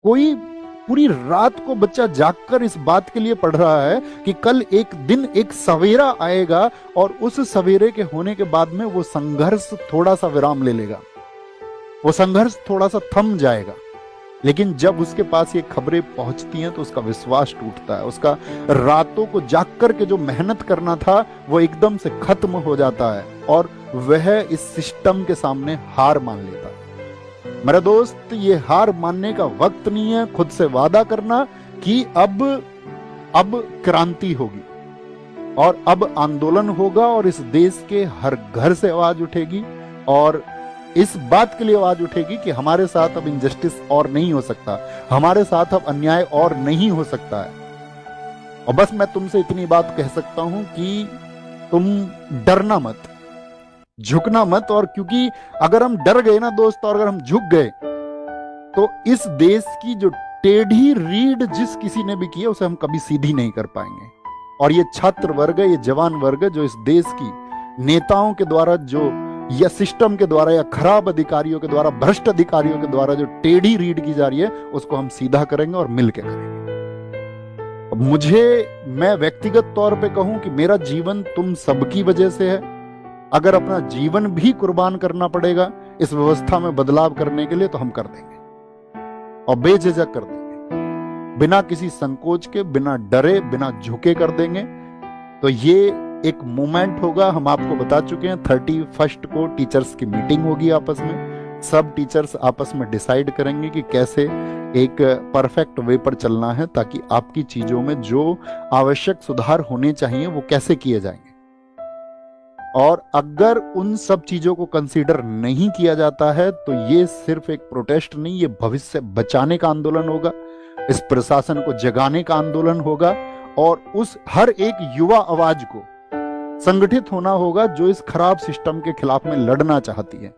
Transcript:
कोई पूरी रात को बच्चा जागकर इस बात के लिए पढ़ रहा है कि कल एक दिन एक सवेरा आएगा और उस सवेरे के होने के बाद में वो संघर्ष थोड़ा सा विराम ले लेगा, वो संघर्ष थोड़ा सा थम जाएगा। लेकिन जब उसके पास ये खबरें पहुंचती हैं तो उसका विश्वास टूटता है, उसका रातों को जाग कर के जो मेहनत करना था वो एकदम से खत्म हो जाता है और वह इस सिस्टम के सामने हार मान लेता है। मेरा दोस्त, ये हार मानने का वक्त नहीं है। खुद से वादा करना कि अब क्रांति होगी और अब आंदोलन होगा और इस देश के हर घर से आवाज उठेगी और इस बात के लिए आवाज उठेगी कि हमारे साथ अब इनजस्टिस और नहीं हो सकता, हमारे साथ अब अन्याय और नहीं हो सकता है। और बस मैं तुमसे इतनी बात कह सकता हूं कि तुम डरना मत, झुकना मत। और क्योंकि अगर हम डर गए ना दोस्त, और अगर हम झुक गए तो इस देश की जो टेढ़ी रीढ़ जिस किसी ने भी की है उसे हम कभी सीधी नहीं कर पाएंगे। और ये छात्र वर्ग, ये जवान वर्ग जो इस देश की नेताओं के द्वारा जो या सिस्टम के द्वारा या खराब अधिकारियों के द्वारा, भ्रष्ट अधिकारियों के द्वारा जो टेढ़ी रीढ़ की जा रही है उसको हम सीधा करेंगे और मिलकर करेंगे। मैं व्यक्तिगत तौर पे कहूं कि मेरा जीवन तुम सबकी वजह से है। अगर अपना जीवन भी कुर्बान करना पड़ेगा इस व्यवस्था में बदलाव करने के लिए तो हम कर देंगे और बेझिझक कर देंगे, बिना किसी संकोच के, बिना डरे, बिना झुके कर देंगे। तो ये एक मूवमेंट होगा। हम आपको बता चुके हैं 31 को टीचर्स की मीटिंग होगी आपस में। सब टीचर्स आपस में डिसाइड करेंगे कि कैसे एक परफेक्ट वे पर चलना है ताकि आपकी चीजों में जो आवश्यक सुधार होने चाहिए वो कैसे किए जाएंगे। और अगर उन सब चीजों को कंसीडर नहीं किया जाता है तो ये सिर्फ एक प्रोटेस्ट नहीं, ये भविष्य बचाने का आंदोलन होगा, इस प्रशासन को जगाने का आंदोलन होगा और उस हर एक युवा आवाज को संगठित होना होगा जो इस खराब सिस्टम के खिलाफ में लड़ना चाहती है।